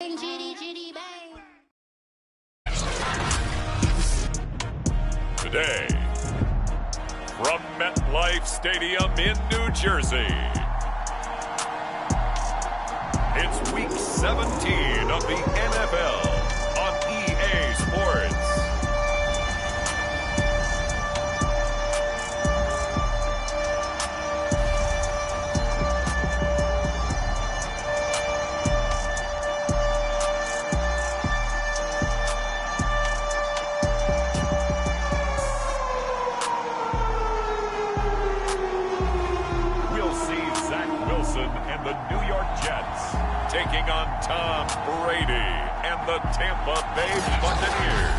Today, from MetLife Stadium in New Jersey, it's Week 17 of the NFL on EA Sports. And the New York Jets taking on Tom Brady and the Tampa Bay Buccaneers.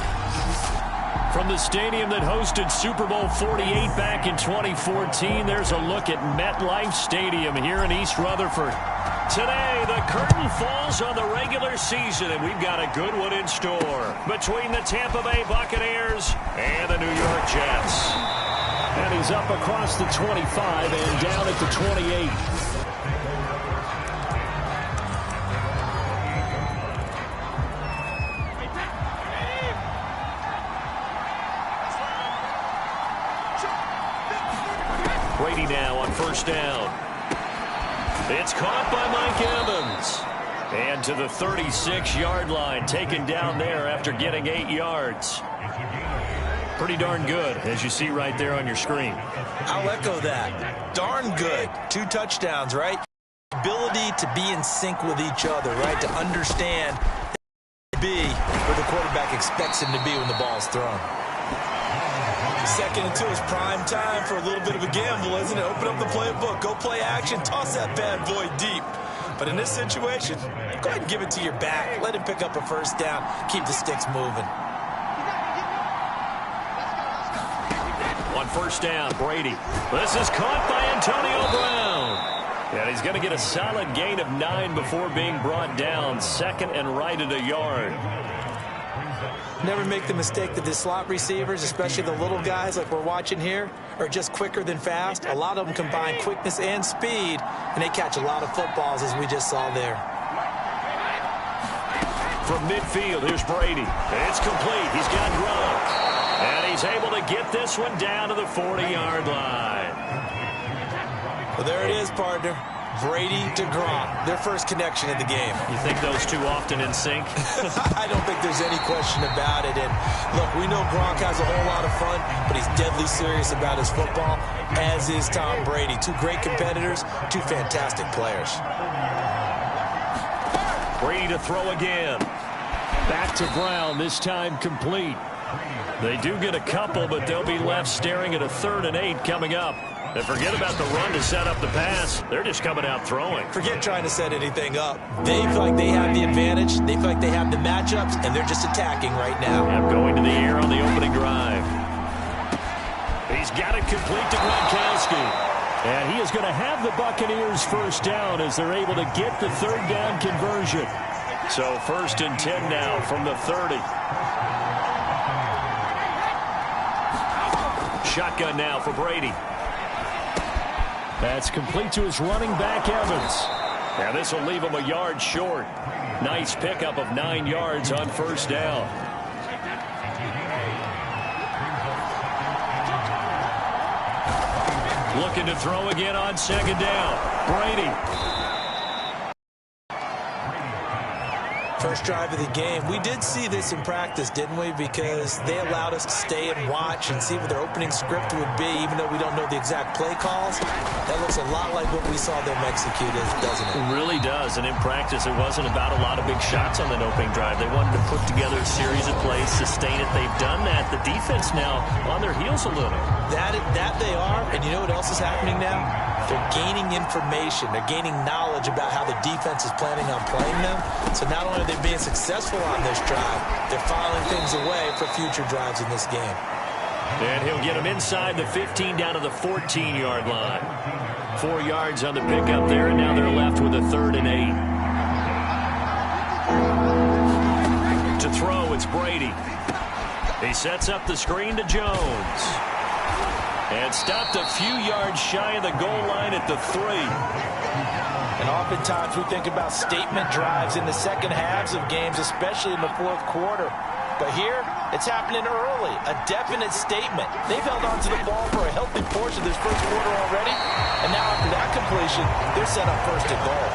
From the stadium that hosted Super Bowl 48 back in 2014, there's a look at MetLife Stadium here in East Rutherford. Today, the curtain falls on the regular season, and we've got a good one in store between the Tampa Bay Buccaneers and the New York Jets. And he's up across the 25 and down at the 28. Brady now on first down. It's caught by Mike Evans. And to the 36-yard line, taken down there after getting 8 yards. Pretty darn good, as you see right there on your screen. I'll echo that. Darn good. 2 touchdowns, right? Ability to be in sync with each other, right? To understand be where the quarterback expects him to be when the ball's thrown. 2nd and 2 is prime time for a little bit of a gamble, isn't it? Open up the playbook, go play action, toss that bad boy deep. But in this situation, go ahead and give it to your back. Let him pick up a first down. Keep the sticks moving. On first down, Brady. This is caught by Antonio Brown. And he's going to get a solid gain of 9 before being brought down. 2nd and right at a yard. Never make the mistake that the slot receivers, especially the little guys like we're watching here, are just quicker than fast. A lot of them combine quickness and speed, and they catch a lot of footballs, as we just saw there. From midfield, here's Brady. It's complete. He's got Gronk. And he's able to get this one down to the 40-yard line. Well, there it is, partner. Brady to Gronk, their first connection in the game. You think those two often in sync? I don't think there's any question about it. And look, we know Gronk has a whole lot of fun, but he's deadly serious about his football, as is Tom Brady. 2 great competitors, 2 fantastic players. Brady to throw again. Back to Brown, this time complete. They do get a couple, but they'll be left staring at a 3rd and 8 coming up. And forget about the run to set up the pass. They're just coming out throwing. Forget trying to set anything up. They feel like they have the advantage. They feel like they have the matchups, and they're just attacking right now. Yep, going to the air on the opening drive. He's got it complete to Gronkowski. And he is going to have the Buccaneers first down as they're able to get the 3rd down conversion. So 1st and 10 now from the 30. Shotgun now for Brady. That's complete to his running back, Evans. Now this will leave him a yard short. Nice pickup of 9 yards on first down. Looking to throw again on 2nd down. Brady. First drive of the game. We did see this in practice, didn't we? Because they allowed us to stay and watch and see what their opening script would be, even though we don't know the exact play calls. That looks a lot like what we saw them execute, doesn't it? It really does. And in practice, it wasn't about a lot of big shots on that opening drive. They wanted to put together a series of plays, sustain it. They've done that. The defense now on their heels a little. That they are. And you know what else is happening now? They're gaining information. They're gaining knowledge about how the defense is planning on playing them. So not only are they being successful on this drive, they're filing things away for future drives in this game. And he'll get them inside the 15 down to the 14-yard line. 4 yards on the pickup there, and now they're left with a 3rd and 8. To throw, it's Brady. He sets up the screen to Jones. And stopped a few yards shy of the goal line at the 3. And oftentimes we think about statement drives in the second halves of games, especially in the fourth quarter. But here, it's happening early, a definite statement. They've held on to the ball for a healthy portion of this first quarter already, and now after that completion, they're set up first and goal.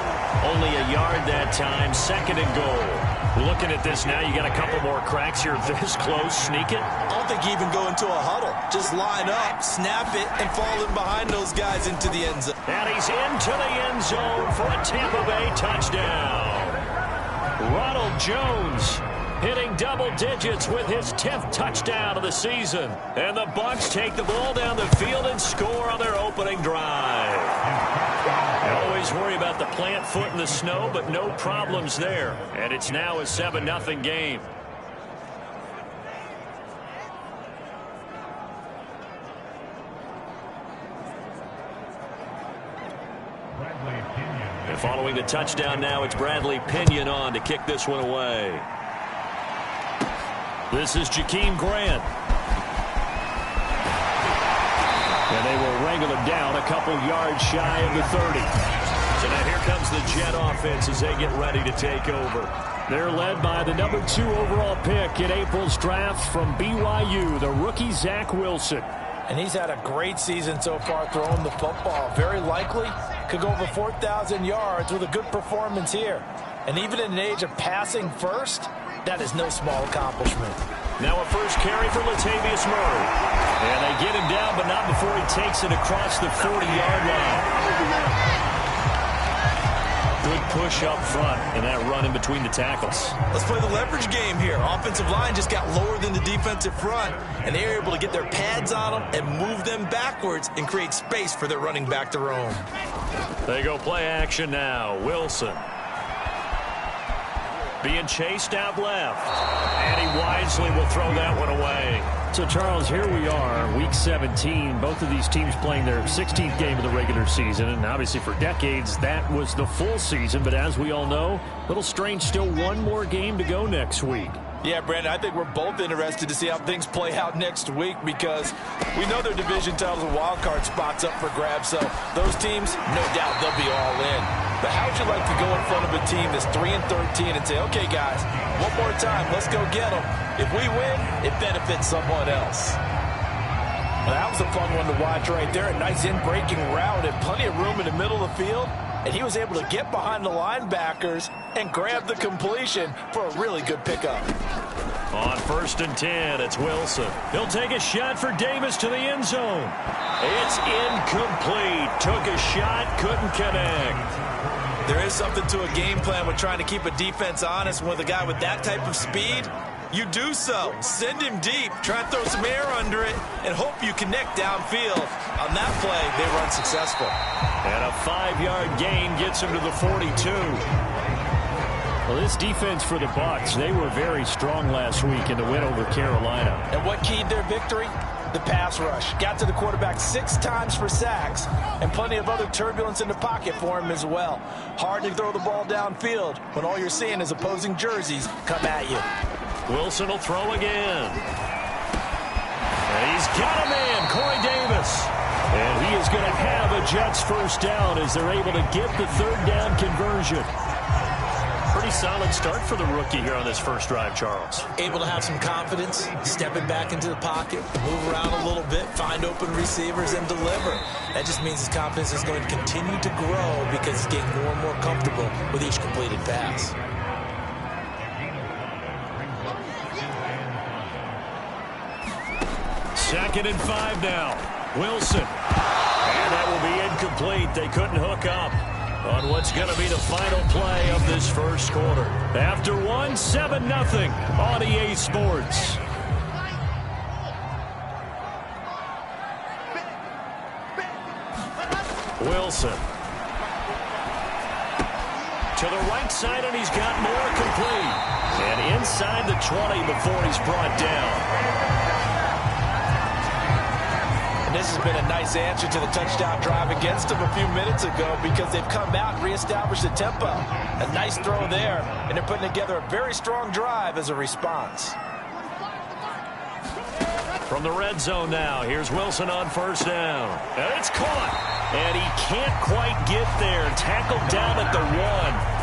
Only a yard that time, second and goal. Looking at this now, you got a couple more cracks here this close. Sneak it. I don't think you even go into a huddle. Just line up, snap it, and fall in behind those guys into the end zone. And he's into the end zone for a Tampa Bay touchdown. Ronald Jones hitting double digits with his 10th touchdown of the season. And the Bucs take the ball down the field and score on their opening drive. You always worry about the plant foot in the snow, but no problems there. And it's now a 7-0 game. And following the touchdown now, it's Bradley Pinion on to kick this one away. This is Jakeem Grant. And they will wrangle him down a couple yards shy of the 30. So now here comes the Jet offense as they get ready to take over. They're led by the number 2 overall pick in April's draft from BYU, the rookie Zach Wilson. And he's had a great season so far throwing the football. Very likely could go over 4,000 yards with a good performance here. And even in an age of passing first, that is no small accomplishment. Now a first carry for Latavius Murray. And they get him down, but not before he takes it across the 40-yard line. Good push up front, and that run in between the tackles. Let's play the leverage game here. Offensive line just got lower than the defensive front, and they were able to get their pads on them and move them backwards and create space for their running back to roam. They go play action now. Wilson being chased out left. And he wisely will throw that one away. So, Charles, here we are, Week 17. Both of these teams playing their 16th game of the regular season. And obviously for decades, that was the full season. But as we all know, a little strange, still one more game to go next week. Yeah, Brandon, I think we're both interested to see how things play out next week because we know their division titles and wild card spots up for grabs. So those teams, no doubt, they'll be all in. But how would you like to go in front of a team that's 3-13 and say, okay, guys, one more time, let's go get them. If we win, it benefits someone else. Well, that was a fun one to watch right there. A nice in-breaking route and plenty of room in the middle of the field. And he was able to get behind the linebackers and grab the completion for a really good pickup. On 1st and 10, it's Wilson. He'll take a shot for Davis to the end zone. It's incomplete. Took a shot, couldn't connect. There is something to a game plan with trying to keep a defense honest with a guy with that type of speed. You do so. Send him deep. Try and throw some air under it and hope you connect downfield. On that play, they run successful. And a 5-yard gain gets him to the 42. Well, this defense for the Bucs, they were very strong last week in the win over Carolina. And what keyed their victory? The pass rush. Got to the quarterback 6 times for sacks and plenty of other turbulence in the pocket for him as well. Hard to throw the ball downfield when all you're seeing is opposing jerseys come at you. Wilson will throw again. And he's got a man, Corey Davis. And he is going to have a Jets first down as they're able to get the 3rd down conversion. Pretty solid start for the rookie here on this first drive, Charles. Able to have some confidence, stepping back into the pocket, move around a little bit, find open receivers, and deliver. That just means his confidence is going to continue to grow because he's getting more and more comfortable with each completed pass. Second and 5 now. Wilson. And that will be incomplete. They couldn't hook up on what's going to be the final play of this first quarter. After 7-0 on EA Sports. Wilson. To the right side, and he's got more complete. And inside the 20 before he's brought down. This has been a nice answer to the touchdown drive against them a few minutes ago because they've come out and reestablished the tempo. A nice throw there, and they're putting together a very strong drive as a response. From the red zone now, here's Wilson on 1st down. And it's caught. And he can't quite get there. Tackled down at the 1.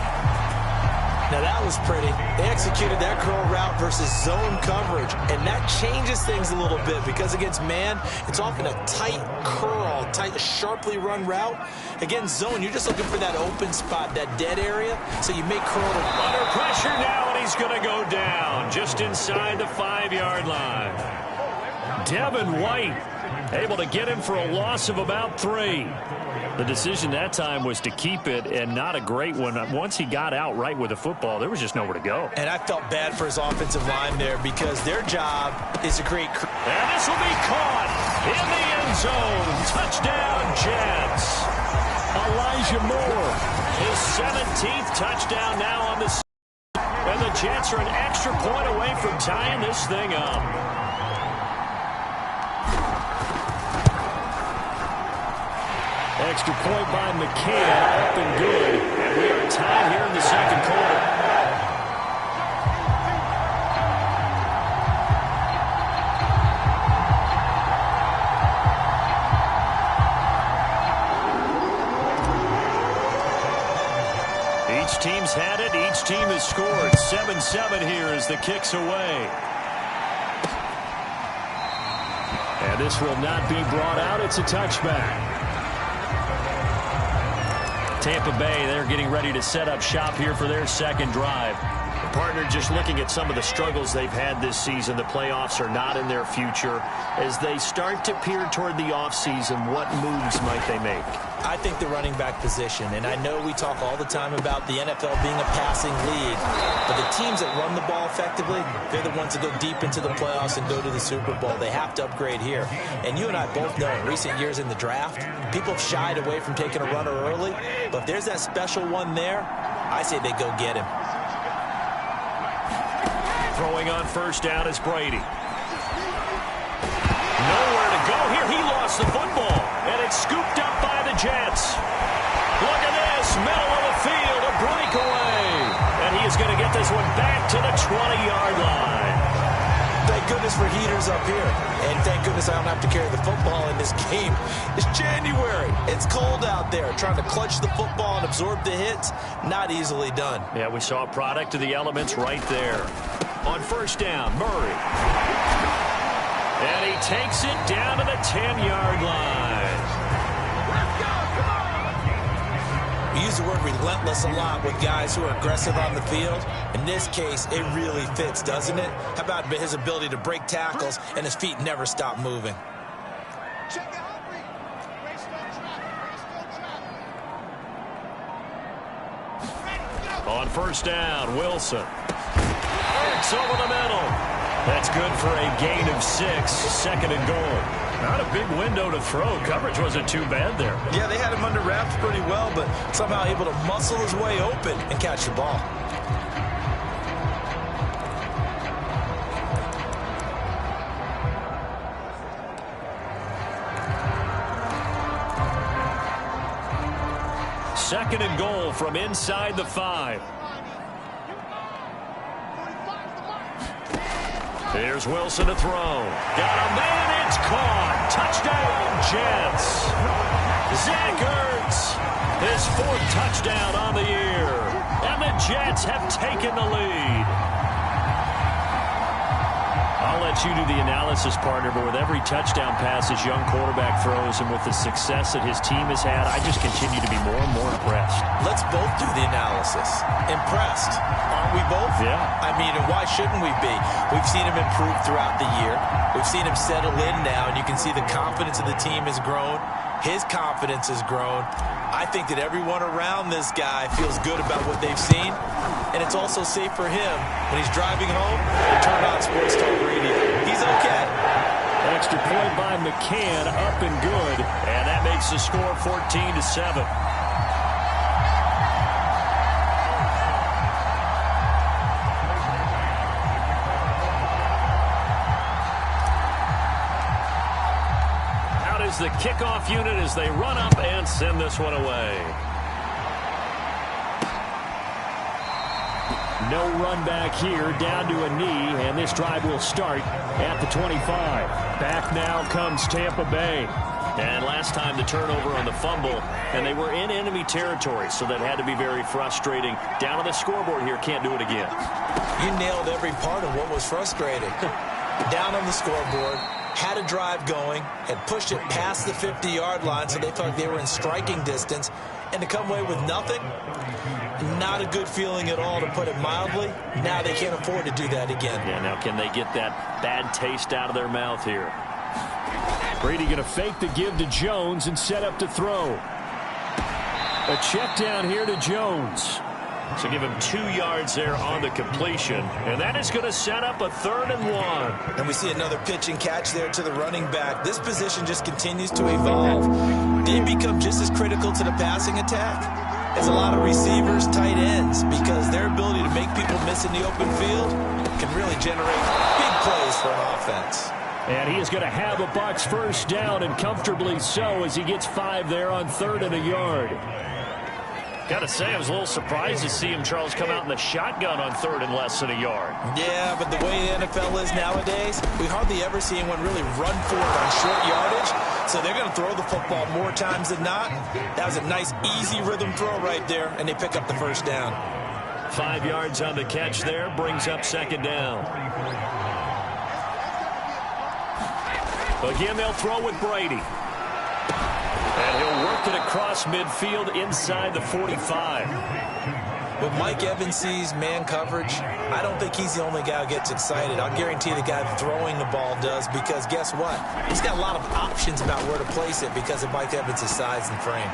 Now that was pretty. They executed that curl route versus zone coverage, and that changes things a little bit because against man, it's often a tight curl, sharply run route. Against zone, you're just looking for that open spot, that dead area, so you make curl. Under pressure now, and he's going to go down just inside the 5-yard line. Devin White able to get him for a loss of about 3. The decision that time was to keep it, and not a great one. Once he got out right with the football, there was just nowhere to go. And I felt bad for his offensive line there because their job is to create. And this will be caught in the end zone. Touchdown, Jets. Elijah Moore, his 17th touchdown now on the season. And the Jets are an extra point away from tying this thing up. Extra point by McCann, up and good. And we are tied here in the second quarter. Each team's had it. Each team has scored. 7-7 here as the kick's away. And this will not be brought out. It's a touchback. Tampa Bay, they're getting ready to set up shop here for their second drive. The partner, just looking at some of the struggles they've had this season, the playoffs are not in their future. As they start to peer toward the offseason, what moves might they make? I think the running back position, and I know we talk all the time about the NFL being a passing league, but the teams that run the ball effectively, they're the ones that go deep into the playoffs and go to the Super Bowl. They have to upgrade here. And you and I both know in recent years in the draft, people have shied away from taking a runner early, but if there's that special one there, I say they go get him. Throwing on first down is Brady. Nowhere to go here. He lost the football, and it's scooped up by the Jets. Look at this, middle of the field, a breakaway. And he is going to get this one back to the 20-yard line. Thank goodness for heaters up here. And thank goodness I don't have to carry the football in this game. It's January. It's cold out there. Trying to clutch the football and absorb the hits, not easily done. Yeah, we saw a product of the elements right there. On first down, Murray. And he takes it down to the 10-yard line. We use the word relentless a lot with guys who are aggressive on the field. In this case, it really fits, doesn't it? How about his ability to break tackles and his feet never stop moving? On first down, Wilson. It's over the middle. That's good for a gain of 6, second and goal. Not a big window to throw. Coverage wasn't too bad there. Yeah, they had him under wraps pretty well, but somehow able to muscle his way open and catch the ball. Second and goal from inside the 5. Here's Wilson to throw. Got a man, it's caught. Touchdown, Jets. Zach Ertz, his 4th touchdown on the year. And the Jets have taken the lead. I'll let you do the analysis, partner, but with every touchdown pass his young quarterback throws and with the success that his team has had, I just continue to be more and more impressed. Let's both do the analysis. Impressed. Aren't we both? Yeah. I mean, and why shouldn't we be? We've seen him improve throughout the year. We've seen him settle in now, and you can see the confidence of the team has grown. His confidence has grown. I think that everyone around this guy feels good about what they've seen, and it's also safe for him when he's driving home to turn on Sports Talk Radio. He's okay. Extra point by McCann, up and good, and that makes the score 14-7. The kickoff unit as they run up and send this one away. No run back here, down to a knee, and this drive will start at the 25. Back now comes Tampa Bay. And last time the turnover on the fumble, and they were in enemy territory, so that had to be very frustrating. Down on the scoreboard here, can't do it again. You nailed every part of what was frustrating. Down on the scoreboard, had a drive going, had pushed it past the 50-yard line, so they felt like they were in striking distance, and to come away with nothing, not a good feeling at all, to put it mildly. Now they can't afford to do that again. Yeah, now can they get that bad taste out of their mouth here? Brady going to fake the give to Jones and set up to throw. A check down here to Jones. So give him 2 yards there on the completion. And that is going to set up a 3rd and 1. And we see another pitch and catch there to the running back. This position just continues to evolve. They become just as critical to the passing attack as a lot of receivers, tight ends, because their ability to make people miss in the open field can really generate big plays for an offense. And he is going to have a Bucs first down, and comfortably so, as he gets 5 there on 3rd and a yard. Got to say, I was a little surprised to see him, Charles, come out in the shotgun on 3rd and less than a yard. Yeah, but the way the NFL is nowadays, we hardly ever see anyone really run for it on short yardage. So they're going to throw the football more times than not. That was a nice, easy rhythm throw right there, and they pick up the first down. 5 yards on the catch there, brings up 2nd down. Again, they'll throw with Brady. And he'll work it across midfield inside the 45. When Mike Evans sees man coverage, I don't think he's the only guy who gets excited. I'll guarantee the guy throwing the ball does, because guess what? He's got a lot of options about where to place it because of Mike Evans' size and frame.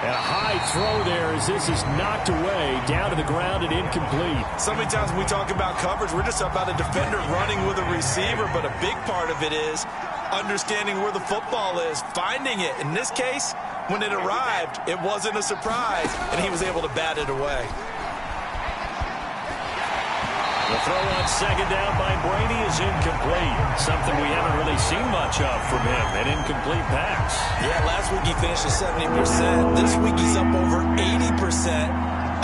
And a high throw there as this is knocked away, down to the ground and incomplete. So many times when we talk about coverage, we're just about a defender running with a receiver, but a big part of it is understanding where the football is, finding it. In this case, when it arrived, it wasn't a surprise, and he was able to bat it away. The throw on 2nd down by Brady is incomplete. Something we haven't really seen much of from him, an incomplete pass. Yeah, last week he finished at 70%. This week he's up over 80%.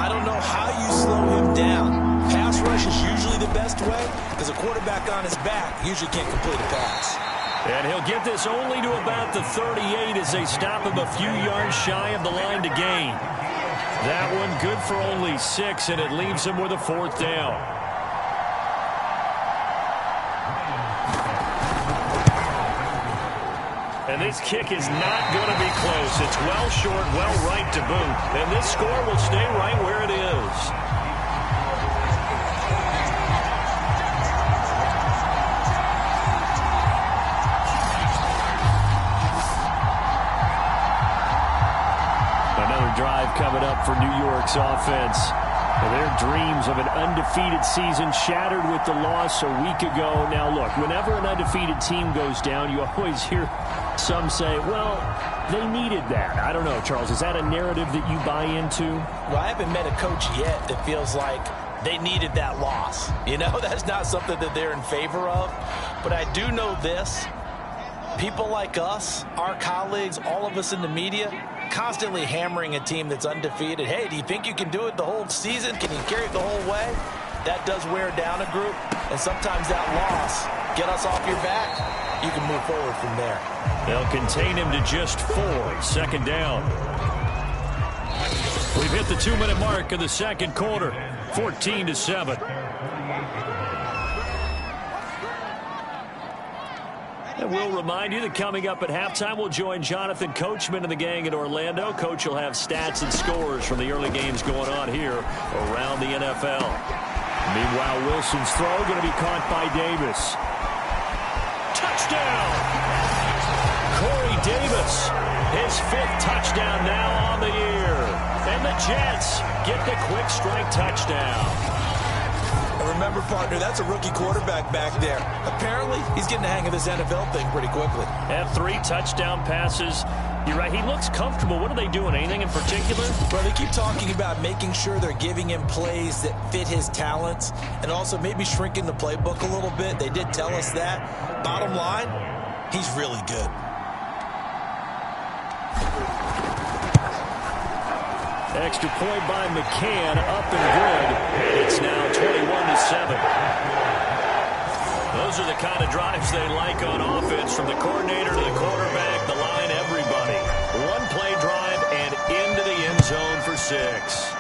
I don't know how you slow him down. Pass rush is usually the best way, because a quarterback on his back usually can't complete a pass. And he'll get this only to about the 38 as they stop him a few yards shy of the line to gain. That one good for only 6, and it leaves him with a 4th down. And this kick is not going to be close. It's well short, well right to boot. And this score will stay right where it is. Drive coming up for New York's offense. Their dreams of an undefeated season shattered with the loss a week ago. Now, look, whenever an undefeated team goes down, you always hear some say, well, they needed that. I don't know, Charles. Is that a narrative that you buy into? Well, I haven't met a coach yet that feels like they needed that loss. You know, that's not something that they're in favor of. But I do know this. People like us, our colleagues, all of us in the media, constantly hammering a team that's undefeated. Hey, do you think you can do it the whole season? Can you carry it the whole way? That does wear down a group, and sometimes that loss, get us off your back, you can move forward from there. They'll contain him to just 4, 2nd down. We've hit the 2-minute mark of the 2nd quarter, 14-7. And we'll remind you that coming up at halftime, we'll join Jonathan Coachman and the gang in Orlando. Coach will have stats and scores from the early games going on here around the NFL. Meanwhile, Wilson's throw going to be caught by Davis. Touchdown! Corey Davis, his 5th touchdown now on the year. And the Jets get the quick strike touchdown. Remember, partner, that's a rookie quarterback back there. Apparently, he's getting the hang of this NFL thing pretty quickly. Have 3 touchdown passes. You're right, he looks comfortable. What are they doing? Anything in particular? Well, they keep talking about making sure they're giving him plays that fit his talents and also maybe shrinking the playbook a little bit. They did tell us that. Bottom line, he's really good. Extra point by McCann, up and good. It's now 21-7. Those are the kind of drives they like on offense, from the coordinator to the quarterback, the line, every 6.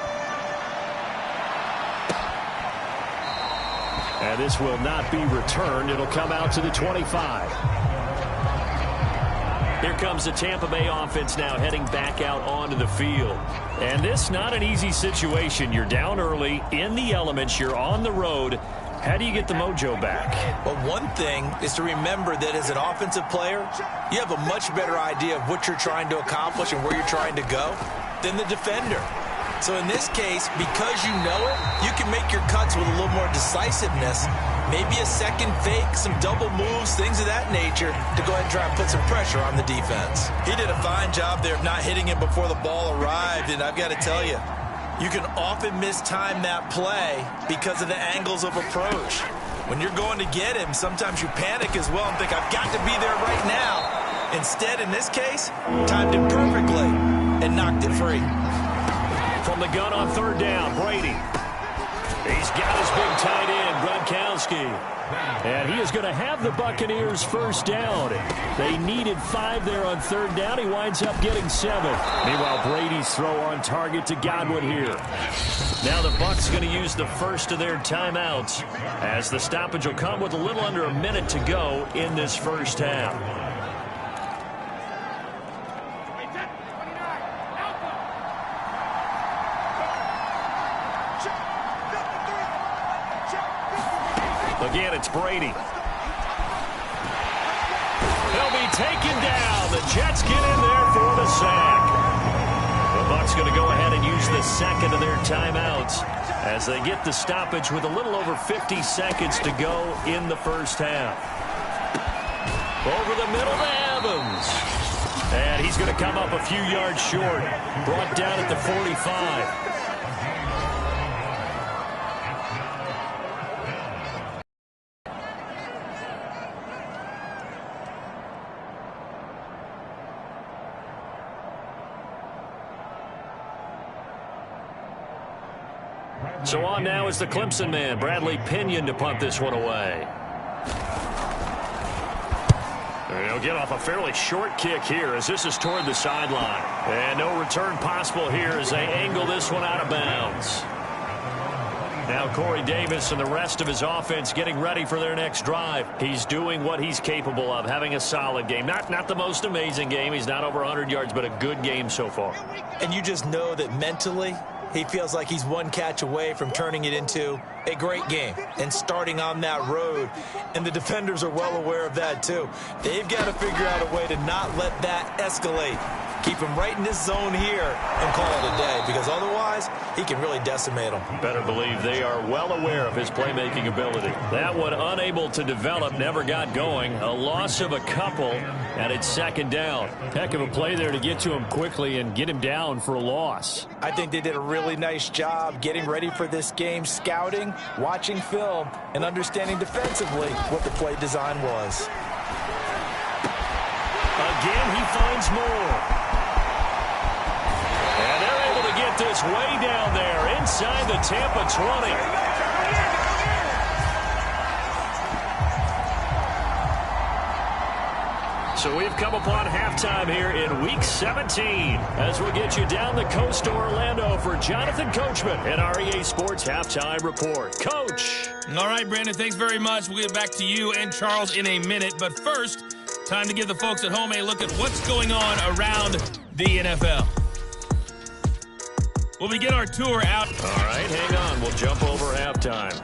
And this will not be returned. It'll come out to the 25. Here comes the Tampa Bay offense now heading back out onto the field. And this not an easy situation. You're down early, in the elements, you're on the road. How do you get the mojo back? Well, one thing is to remember that as an offensive player, you have a much better idea of what you're trying to accomplish and where you're trying to go than the defender. So in this case, because you know it, you can make your cuts with a little more decisiveness, maybe a second fake, some double moves, things of that nature, to go ahead and try and put some pressure on the defense. He did a fine job there of not hitting him before the ball arrived, and I've got to tell you, you can often mistime that play because of the angles of approach. When you're going to get him, sometimes you panic as well and think, I've got to be there right now. Instead, in this case, timed it perfectly and knocked it free. From the gun on third down, Brady. He's got his big tight end, Gronkowski. And he is going to have the Buccaneers first down. They needed 5 there on third down. He winds up getting 7. Meanwhile, Brady's throw on target to Godwin here. Now the Bucs going to use the first of their timeouts as the stoppage will come with a little under a minute to go in this first half. Again, it's Brady. He'll be taken down. The Jets get in there for the sack. The Bucs going to go ahead and use the second of their timeouts as they get the stoppage with a little over 50 seconds to go in the first half. Over the middle to Evans. And he's going to come up a few yards short. Brought down at the 45. So on now is the Clemson man, Bradley Pinion, to punt this one away. He'll get off a fairly short kick here as this is toward the sideline. And no return possible here as they angle this one out of bounds. Now Corey Davis and the rest of his offense getting ready for their next drive. He's doing what he's capable of, having a solid game. Not the most amazing game. He's not over 100 yards, but a good game so far. And you just know that mentally, he feels like he's one catch away from turning it into a great game and starting on that road. And the defenders are well aware of that, too. They've got to figure out a way to not let that escalate. Keep him right in this zone here and call it a day, because otherwise he can really decimate them. Better believe they are well aware of his playmaking ability. That one unable to develop, never got going. A loss of a couple, and it's second down. Heck of a play there to get to him quickly and get him down for a loss. I think they did a really nice job getting ready for this game, scouting, watching film, and understanding defensively what the play design was. Again, he finds more. And they're able to get this way down there inside the Tampa 20. So we've come upon halftime here in Week 17 as we'll get you down the coast to Orlando for Jonathan Coachman and our EA Sports Halftime Report. Coach. All right, Brandon, thanks very much. We'll get back to you and Charles in a minute. But first, time to give the folks at home a look at what's going on around the NFL. We'll begin our tour out. All right, hang on. We'll jump over halftime.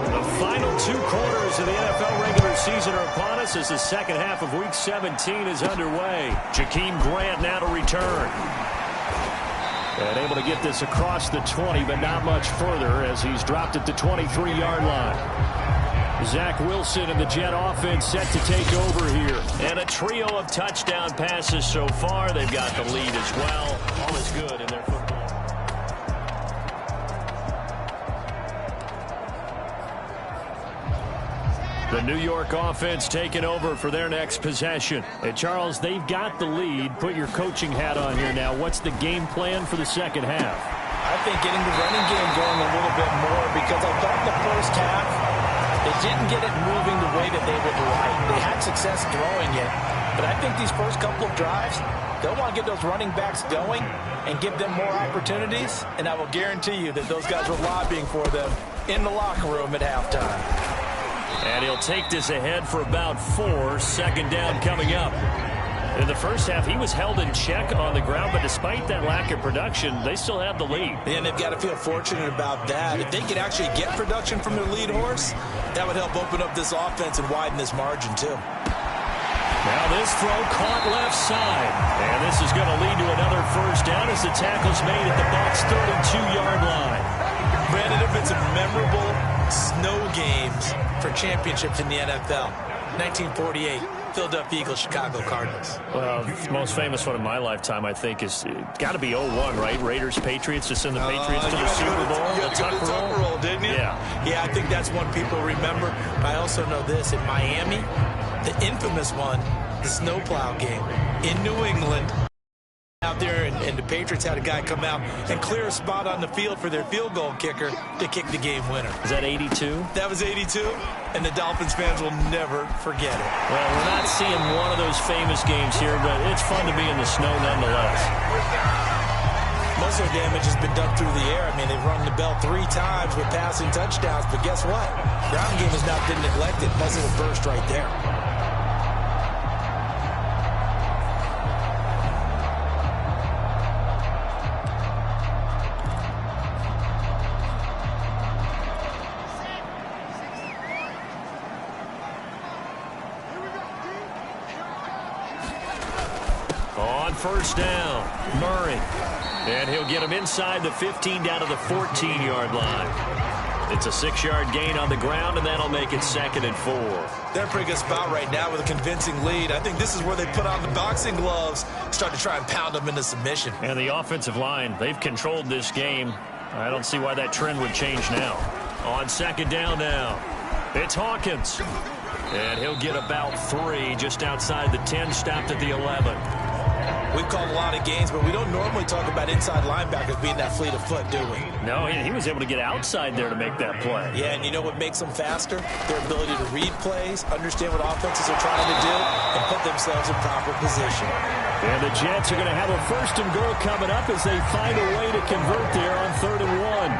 The final 2 quarters of the NFL regular season are upon us as the second half of Week 17 is underway. Jakeem Grant now to return. And able to get this across the 20, but not much further as he's dropped at the 23-yard line. Zach Wilson and the Jet offense set to take over here. And a trio of touchdown passes so far. They've got the lead as well. All is good in their football. The New York offense taking over for their next possession. And Charles, they've got the lead. Put your coaching hat on here now. What's the game plan for the second half? I think getting the running game going a little bit more, because I thought in the first half they didn't get it moving the way that they would like. They had success throwing it, but I think these first couple of drives, they'll want to get those running backs going and give them more opportunities, and I will guarantee you that those guys were lobbying for them in the locker room at halftime. And he'll take this ahead for about 4. Second down coming up. In the first half, he was held in check on the ground, but despite that lack of production, they still have the lead. And they've got to feel fortunate about that. If they could actually get production from their lead horse, that would help open up this offense and widen this margin too. Now this throw caught left side. And this is going to lead to another first down as the tackle's made at the Bucs' 32-yard line. Brandon, if it's a memorable snow games for championships in the NFL, 1948. Philadelphia Eagles, Chicago Cardinals. Well, the most famous one in my lifetime, I think, is got to be 0-1, right? Raiders, Patriots, to send the Patriots to the Super Bowl. You had to go to the Tucker roll, didn't you? Yeah, I think that's one people remember. I also know this. In Miami, the infamous one, the snowplow game in New England. Out there, and the Patriots had a guy come out and clear a spot on the field for their field goal kicker to kick the game winner. Is that 82? That was 82, and the Dolphins fans will never forget it. Well, we're not seeing one of those famous games here, but it's fun to be in the snow nonetheless. Most of the damage has been done through the air. I mean, they've rung the bell 3 times with passing touchdowns, but guess what? Ground game has not been neglected. That's a burst right there. First down, Murray. And he'll get him inside the 15 down to the 14-yard line. It's a 6-yard gain on the ground, and that'll make it 2nd and 4. They're in a pretty good spot right now with a convincing lead. I think this is where they put on the boxing gloves, start to try and pound them into submission. And the offensive line, they've controlled this game. I don't see why that trend would change now. On 2nd down now, it's Hawkins. And he'll get about 3 just outside the 10, stopped at the 11. We've called a lot of games, but we don't normally talk about inside linebackers being that fleet of foot, do we? No, he was able to get outside there to make that play. Yeah, and you know what makes them faster? Their ability to read plays, understand what offenses are trying to do, and put themselves in proper position. And the Jets are going to have a 1st and goal coming up as they find a way to convert there on 3rd and 1.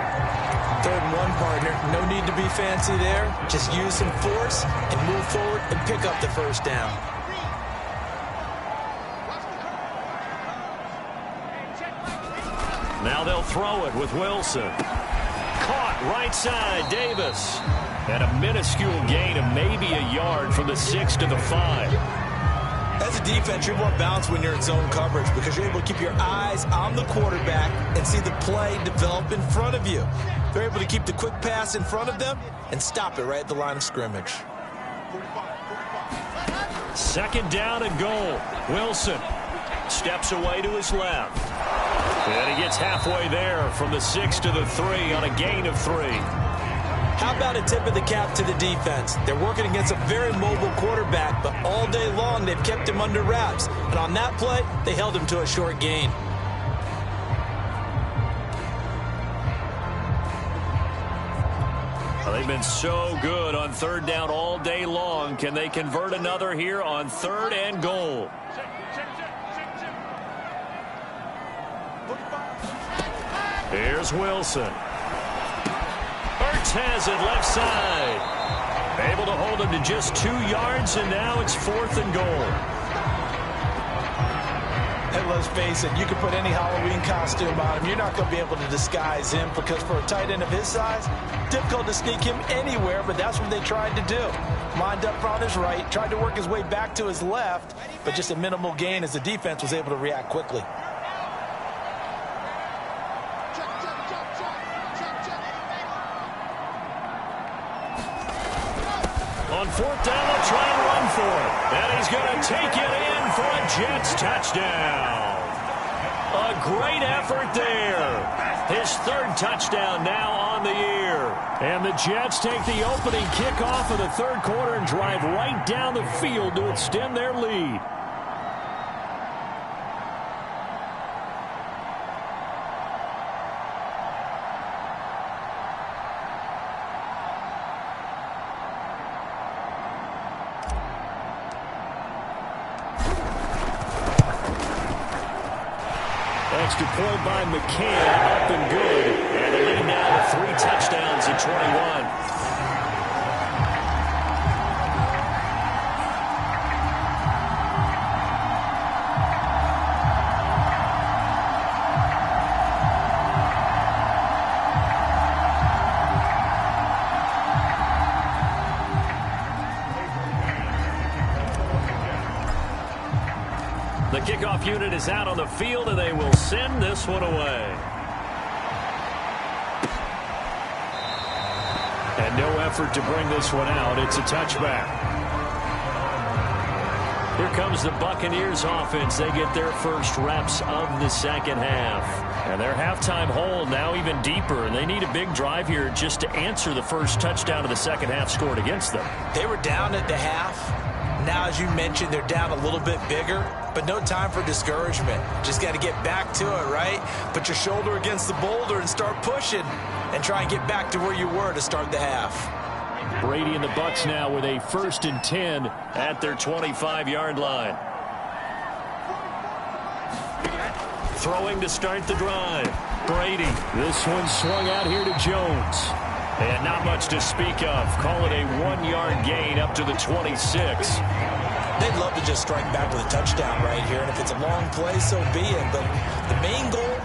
3rd and 1, partner. No need to be fancy there. Just use some force and move forward and pick up the first down. Now they'll throw it with Wilson. Caught right side, Davis. And a minuscule gain of maybe a yard from the 6 to the 5. As a defense, you're more balanced when you're in zone coverage because you're able to keep your eyes on the quarterback and see the play develop in front of you. They're able to keep the quick pass in front of them and stop it right at the line of scrimmage. 2nd down and goal. Wilson steps away to his left. And he gets halfway there from the 6 to the 3 on a gain of 3. How about a tip of the cap to the defense? They're working against a very mobile quarterback, but all day long they've kept him under wraps. And on that play, they held him to a short gain. Well, they've been so good on 3rd down all day long. Can they convert another here on 3rd and goal? Here's Wilson. Hurts has it left side. Able to hold him to just 2 yards, and now it's 4th and goal. And let's face it, you can put any Halloween costume on him. You're not going to be able to disguise him because for a tight end of his size, difficult to sneak him anywhere, but that's what they tried to do. Lined up on his right, tried to work his way back to his left, but just a minimal gain as the defense was able to react quickly. On 4th down, they'll try and run for it. And he's going to take it in for a Jets touchdown. A great effort there. His 3rd touchdown now on the year. And the Jets take the opening kickoff of the 3rd quarter and drive right down the field to extend their lead. extra point by McCann, up and good. And the lead now to 3 touchdowns at 21. The kickoff unit is out on the field, and they will send this one away. And no effort to bring this one out. It's a touchback. Here comes the Buccaneers offense. They get their first reps of the second half. And their halftime hole now even deeper, and they need a big drive here just to answer the first touchdown of the second half scored against them. They were down at the half. Now, as you mentioned, they're down a little bit bigger, but no time for discouragement. Just got to get back to it, right? Put your shoulder against the boulder and start pushing and try and get back to where you were to start the half. Brady and the Bucs now with a 1st and 10 at their 25-yard line. Throwing to start the drive. Brady. This one swung out here to Jones. And not much to speak of. Call it a 1-yard gain up to the 26. They'd love to just strike back with a touchdown right here, and if it's a long play, so be it. But the main goal,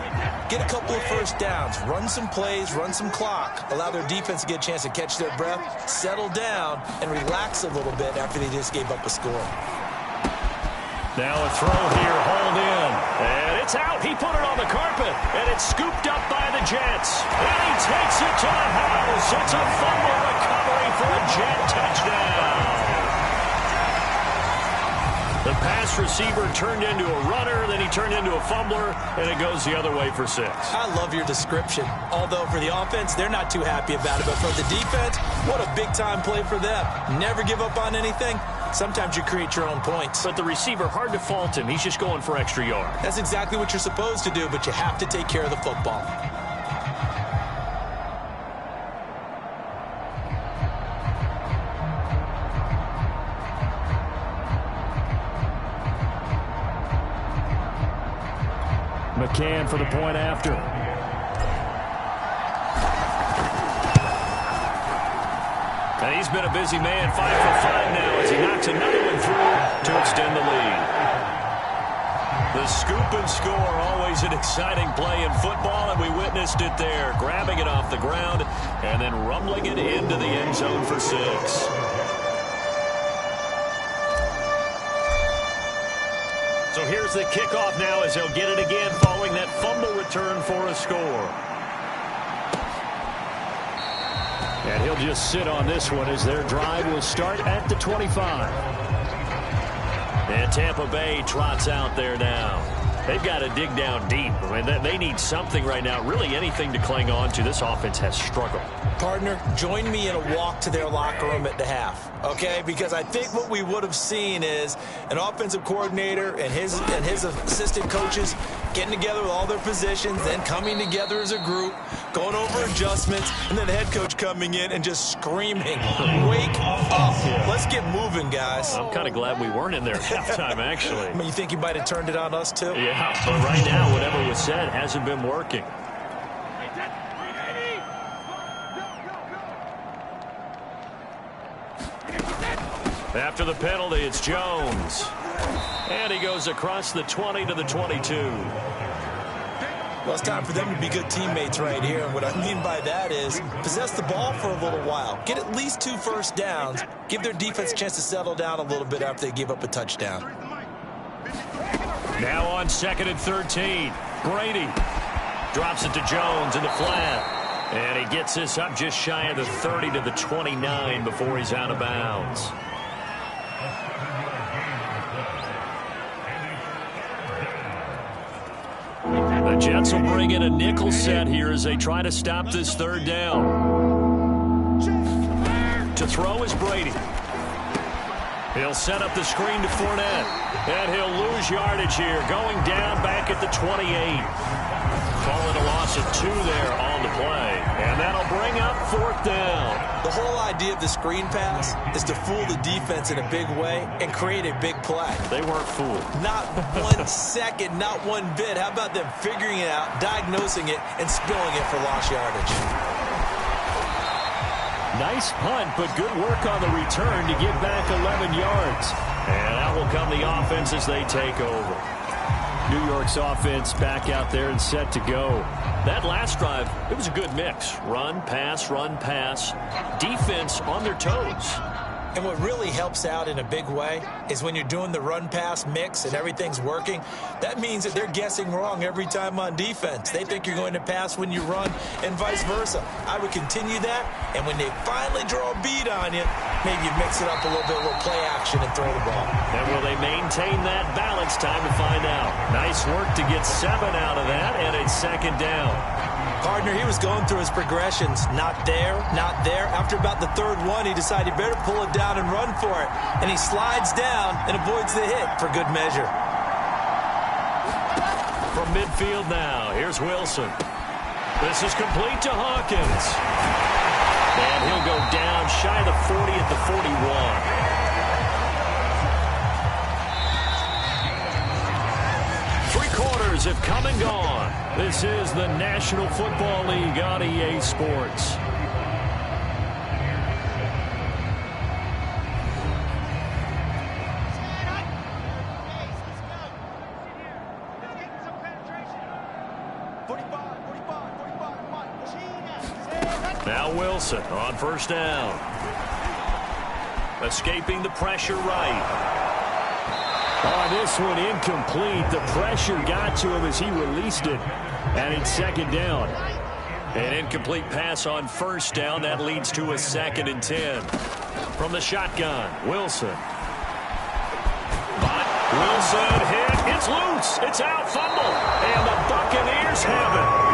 get a couple of first downs, run some plays, run some clock, allow their defense to get a chance to catch their breath, settle down, and relax a little bit after they just gave up a score. Now a throw here, hauled in, and it's out. He put it on the carpet, and it's scooped up by the Jets. And he takes it to the house. It's a fumble recovery for a Jet touchdown. The pass receiver turned into a runner, then he turned into a fumbler, and it goes the other way for 6. I love your description. Although for the offense, they're not too happy about it. But for the defense, what a big-time play for them. Never give up on anything. Sometimes you create your own points. But the receiver, hard to fault him. He's just going for extra yard. That's exactly what you're supposed to do, but you have to take care of the football. McCann for the point after. And he's been a busy man, 5 for 5 now as he knocks another one through to extend the lead. The scoop and score, always an exciting play in football, and we witnessed it there, grabbing it off the ground and then rumbling it into the end zone for 6. So here's the kickoff now as they'll get it again following that fumble return for a score. And he'll just sit on this one as their drive will start at the 25. And Tampa Bay trots out there now. They've got to dig down deep. I mean, they need something right now, really anything to cling on to. This offense has struggled. Partner, join me in a walk to their locker room at the half, okay? Because I think what we would have seen is an offensive coordinator and his assistant coaches getting together with all their positions, then coming together as a group, going over adjustments, and then the head coach coming in and just screaming, wake up. Let's get moving, guys. I'm kind of glad we weren't in there at halftime, actually. I mean, you think he might have turned it on us, too? Yeah, but right now, whatever was said hasn't been working. After the penalty, it's Jones. And he goes across the 20 to the 22. Well, it's time for them to be good teammates right here. And what I mean by that is possess the ball for a little while. Get at least 2 first downs. Give their defense a chance to settle down a little bit after they give up a touchdown. Now on 2nd and 13. Brady drops it to Jones in the flat. And he gets this up just shy of the 30 to the 29 before he's out of bounds. The Jets will bring in a nickel set here as they try to stop this 3rd down. To throw is Brady. He'll set up the screen to Fournette. And he'll lose yardage here, going down back at the 28. Calling a loss of 2 there on the play. And that'll bring up 4th down. The whole idea of the screen pass is to fool the defense in a big way and create a big play. They weren't fooled. Not 1 second, not 1 bit. How about them figuring it out, diagnosing it, and spilling it for lost yardage? Nice punt, but good work on the return to get back 11 yards. And out will come the offense as they take over. New York's offense back out there and set to go. That last drive, it was a good mix. Run, pass, defense on their toes. And what really helps out in a big way is when you're doing the run-pass mix and everything's working, that means that they're guessing wrong every time on defense. They think you're going to pass when you run and vice versa. I would continue that, and when they finally draw a bead on you, maybe you mix it up a little bit, a little play action, and throw the ball. And will they maintain that balance? Time to find out. Nice work to get 7 out of that, and it's 2nd down. Partner, he was going through his progressions. Not there, not there. After about the 3rd one, he decided he better pull it down and run for it. And he slides down and avoids the hit for good measure. From midfield now, here's Wilson. This is complete to Hawkins. And he'll go down shy of the 40 at the 41. Have come and gone. This is the National Football League on EA Sports. Now Wilson on 1st down. Escaping the pressure right. Oh, this one incomplete. The pressure got to him as he released it. And it's 2nd down. An incomplete pass on 1st down. That leads to a 2nd and 10. From the shotgun, Wilson. But Wilson hit. It's loose. It's out. Fumble. And the Buccaneers have it.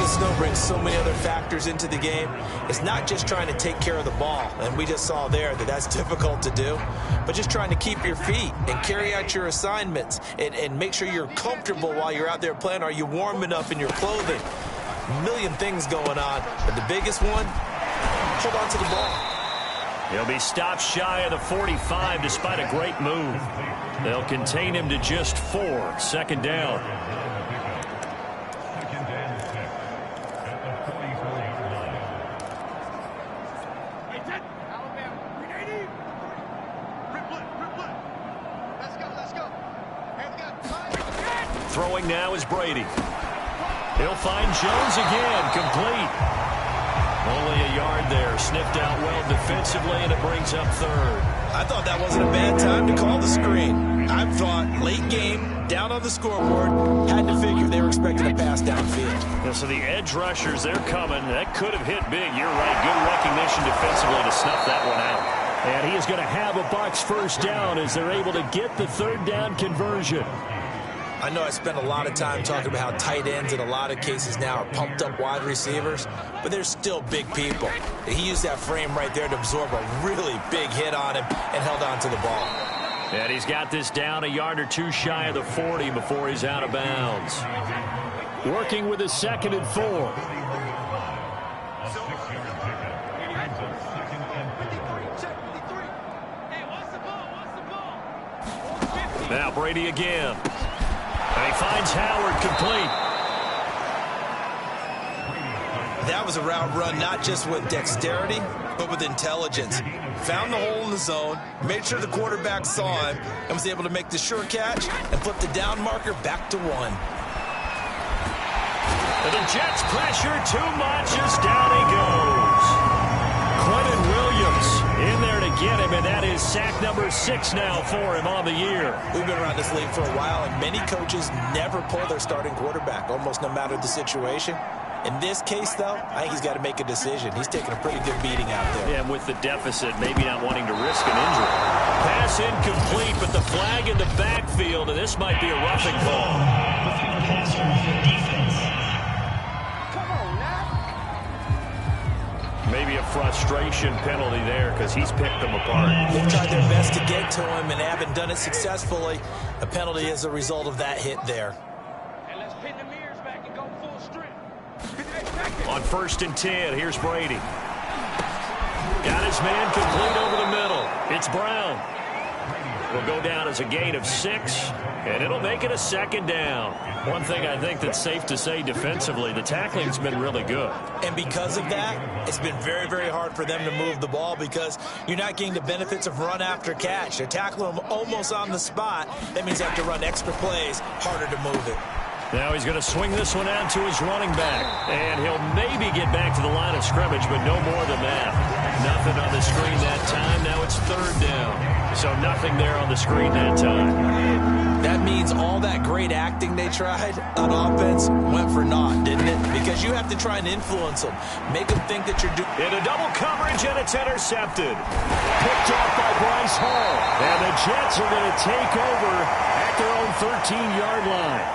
Snow brings so many other factors into the game. It's not just trying to take care of the ball, and we just saw there that that's difficult to do, but just trying to keep your feet and carry out your assignments and make sure you're comfortable while you're out there playing. Are you warm enough in your clothing? A million things going on, but the biggest one, hold on to the ball. He'll be stopped shy of the 45 despite a great move. They'll contain him to just 4. 2nd down. Throwing now is Brady. He'll find Jones again, complete. Only a yard there, sniffed out well defensively, and it brings up 3rd. I thought that wasn't a bad time to call the screen. I thought late game, down on the scoreboard, had to figure they were expecting a pass downfield. Yeah, so the edge rushers, they're coming. That could have hit big. You're right. Good recognition defensively to snuff that one out. And he is going to have a Bucs 1st down as they're able to get the 3rd down conversion. I know I spent a lot of time talking about how tight ends in a lot of cases now are pumped up wide receivers, but they're still big people. He used that frame right there to absorb a really big hit on him and held on to the ball. And he's got this down a yard or 2 shy of the 40 before he's out of bounds. Working with a 2nd and 4. Now Brady again. And he finds Howard complete. That was a route run not just with dexterity, but with intelligence. Found the hole in the zone, made sure the quarterback saw him, and was able to make the sure catch and flip the down marker back to 1. And the Jets pressure too much as down he goes. Quentin Williams in there to get him, and that is sack number 6 now for him on the year. We've been around this league for a while, and many coaches never pull their starting quarterback, almost no matter the situation. In this case, though, I think he's got to make a decision. He's taking a pretty good beating out there. Yeah, and with the deficit, maybe not wanting to risk an injury. Pass incomplete, but the flag in the backfield, and this might be a roughing call. Maybe a frustration penalty there because he's picked them apart. They've tried their best to get to him and haven't done it successfully. A penalty is a result of that hit there. And let's pin the mirrors back and go full strength. On 1st and 10, here's Brady. Got his man complete over the middle. It's Brown. Will go down as a gain of 6, and it'll make it a 2nd down. One thing I think that's safe to say defensively, the tackling's been really good. And because of that, it's been very, very hard for them to move the ball because you're not getting the benefits of run after catch. They're tackling them almost on the spot. That means they have to run extra plays, harder to move it. Now he's going to swing this one out to his running back. And he'll maybe get back to the line of scrimmage, but no more than that. Nothing on the screen that time. Now it's 3rd down. So nothing there on the screen that time. That means all that great acting they tried on offense went for naught, didn't it? Because you have to try and influence them. Make them think that you're doing... In a double coverage, and it's intercepted. Picked off by Bryce Hall. And the Jets are going to take over at their own 13-yard line.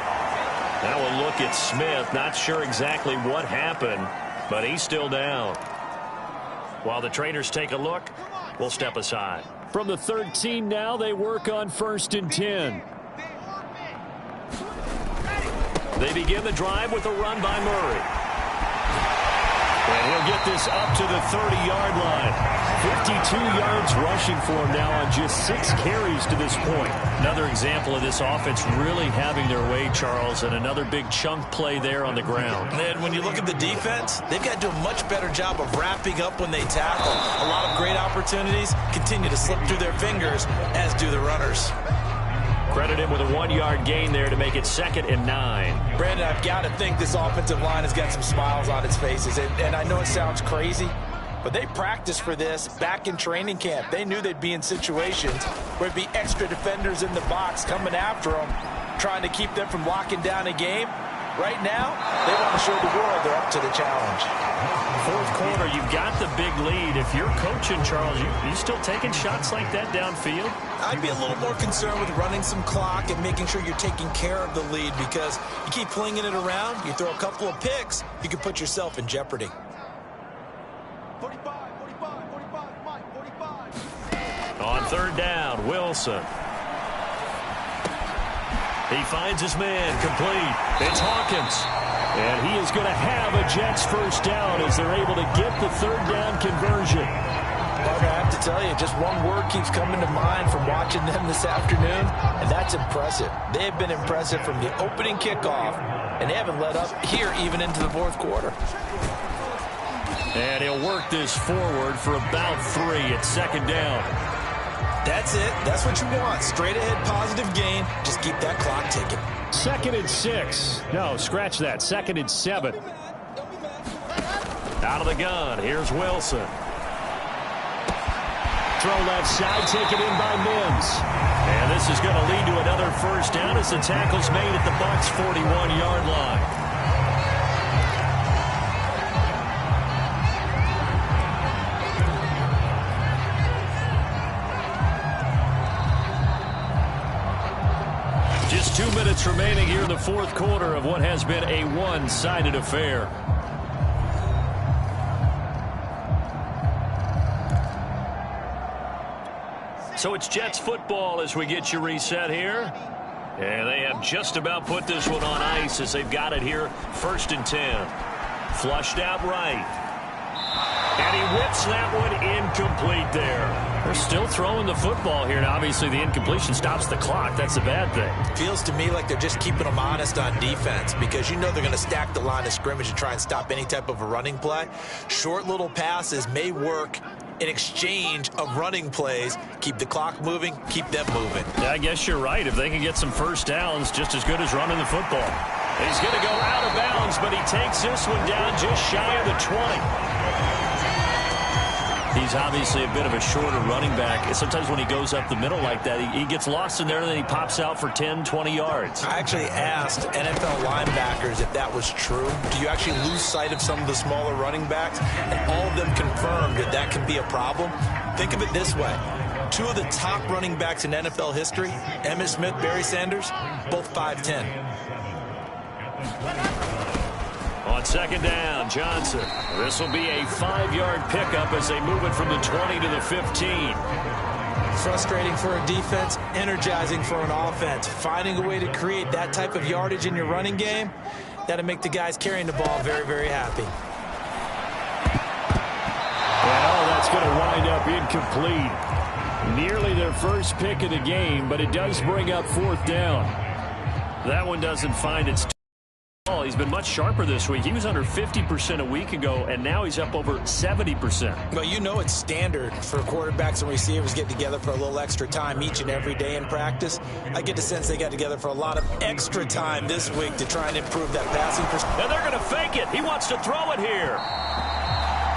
Now we'll look at Smith. Not sure exactly what happened, but he's still down. While the trainers take a look, we'll step aside. From the 13 now, they work on 1st and 10. They begin the drive with a run by Murray. And he'll get this up to the 30-yard line. 52 yards rushing for him now on just 6 carries to this point. Another example of this offense really having their way, Charles, and another big chunk play there on the ground. And when you look at the defense, they've got to do a much better job of wrapping up when they tackle. A lot of great opportunities continue to slip through their fingers, as do the runners. Credit him with a 1-yard gain there to make it 2nd and 9. Brandon, I've got to think this offensive line has got some smiles on its faces. And I know it sounds crazy, but they practiced for this back in training camp. They knew they'd be in situations where it'd be extra defenders in the box coming after them, trying to keep them from locking down a game. Right now, they want to show the world they're up to the challenge. 4th quarter, you've got the big lead. If you're coaching, Charles, you still taking shots like that downfield? I'd be a little more concerned with running some clock and making sure you're taking care of the lead because you keep flinging it around, you throw a couple of picks, you can put yourself in jeopardy. 45, 45, 45, Mike, 45. On 3rd down, Wilson. He finds his man complete. It's Hawkins. And he is going to have a Jets 1st down as they're able to get the 3rd down conversion. Parker, I have to tell you, just one word keeps coming to mind from watching them this afternoon, and that's impressive. They have been impressive from the opening kickoff, and they haven't let up here even into the 4th quarter. And he'll work this forward for about 3 at 2nd down. That's it. That's what you want. Straight ahead positive gain. Just keep that clock ticking. 2nd and 6. No, scratch that. 2nd and 7. Out of the gun. Here's Wilson. Throw left side, taken in by Mims. And this is going to lead to another 1st down as the tackle's made at the Bucs' 41-yard line. Just 2 minutes remaining here in the 4th quarter of what has been a one-sided affair. So it's Jets football as we get you reset here. And they have just about put this one on ice as they've got it here. 1st and 10. Flushed out right. And he whips that one incomplete there. They're still throwing the football here. Now, obviously, the incompletion stops the clock. That's a bad thing. Feels to me like they're just keeping them honest on defense because you know they're going to stack the line of scrimmage and try and stop any type of a running play. Short little passes may work in exchange of running plays. Keep the clock moving, keep them moving. Yeah, I guess you're right. If they can get some 1st downs, just as good as running the football. He's going to go out of bounds, but he takes this one down just shy of the 20. He's obviously a bit of a shorter running back. Sometimes when he goes up the middle like that, he gets lost in there, and then he pops out for 10, 20 yards. I actually asked NFL linebackers if that was true. Do you actually lose sight of some of the smaller running backs? And all of them confirmed that that can be a problem. Think of it this way. 2 of the top running backs in NFL history, Emmitt Smith, Barry Sanders, both 5'10". On On second down, Johnson. This will be a 5-yard pickup as they move it from the 20 to the 15. Frustrating for a defense, energizing for an offense. Finding a way to create that type of yardage in your running game, that'll make the guys carrying the ball very, very happy. Well, that's going to wind up incomplete. Nearly their first pick of the game, but it does bring up fourth down. That one doesn't find its ball. He's been much sharper this week. He was under 50% a week ago, and now he's up over 70%. Well, you know it's standard for quarterbacks and receivers getting together for a little extra time each and every day in practice. I get the sense they got together for a lot of extra time this week to try and improve that passing percentage. And they're going to fake it. He wants to throw it here.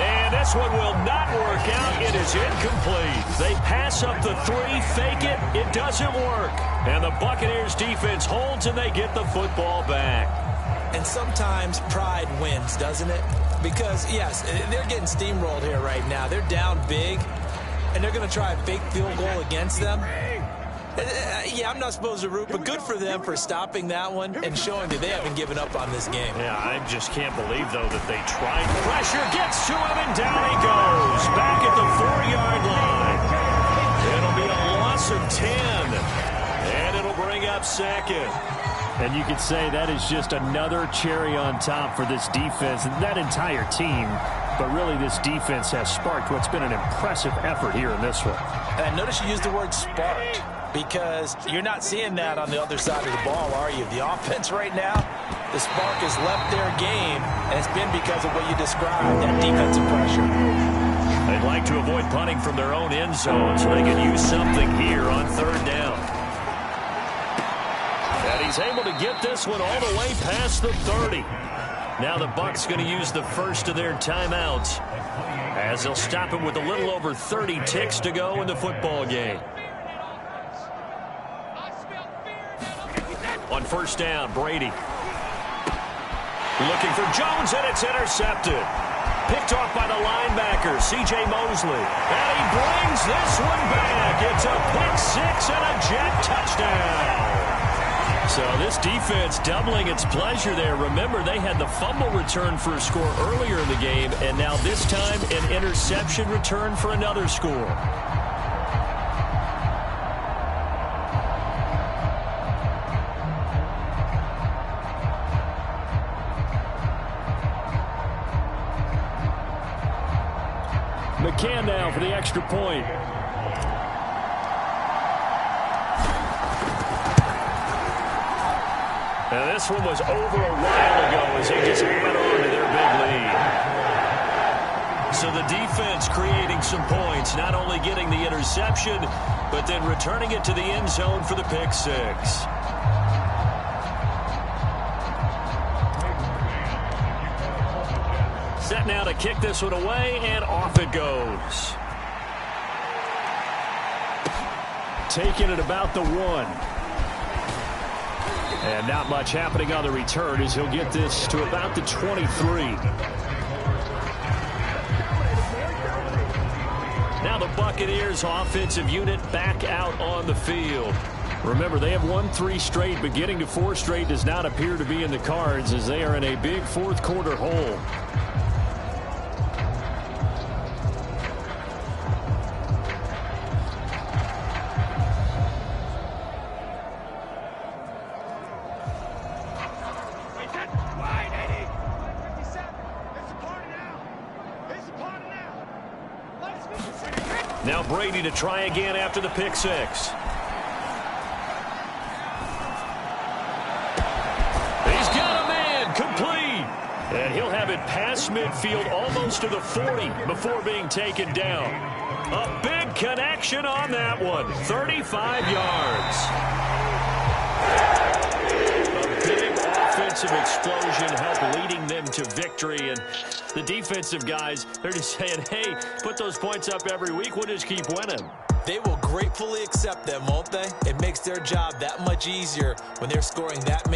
And this one will not work out. It is incomplete. They pass up the 3, fake it. It doesn't work. And the Buccaneers defense holds and they get the football back. And sometimes pride wins, doesn't it? Because, yes, they're getting steamrolled here right now. They're down big, and they're going to try a fake field goal against them. Yeah, I'm not supposed to root, but good for them for stopping that one and showing that they haven't given up on this game. Yeah, I just can't believe, though, that they tried. Pressure gets to him, and down he goes. Back at the 4-yard line. It'll be a loss of 10, and it'll bring up second. And you could say that is just another cherry on top for this defense and that entire team. But really, this defense has sparked what's been an impressive effort here in this one. And notice you used the word sparked, because you're not seeing that on the other side of the ball, are you? The offense right now, the spark has left their game, and it's been because of what you described, that defensive pressure. They'd like to avoid punting from their own end zone, so they can use something here on third down. And he's able to get this one all the way past the 30. Now the Bucs going to use the first of their timeouts as they'll stop him with a little over 30 ticks to go in the football game. On first down, Brady. Looking for Jones, and it's intercepted. Picked off by the linebacker, C.J. Mosley. And he brings this one back. It's a pick six and a Jet touchdown. So this defense doubling its pleasure there. Remember, they had the fumble return for a score earlier in the game, and now this time an interception return for another score. McCann now for the extra point. Now this one was over a while ago as they just went on to their big lead. So the defense creating some points, not only getting the interception, but then returning it to the end zone for the pick six. Set now to kick this one away, and off it goes. Taking it about the 1. And not much happening on the return as he'll get this to about the 23. Now the Buccaneers offensive unit back out on the field. Remember, they have won 3 straight, but getting to 4 straight does not appear to be in the cards as they are in a big fourth quarter hole. Now Brady to try again after the pick six. He's got a man, complete. And he'll have it past midfield almost to the 40 before being taken down. A big connection on that one, 35 yards. A big offensive explosion helped leading them to victory, and the defensive guys, they're just saying, hey, put those points up every week, we'll just keep winning. They will gratefully accept them, won't they? It makes their job that much easier when they're scoring that many.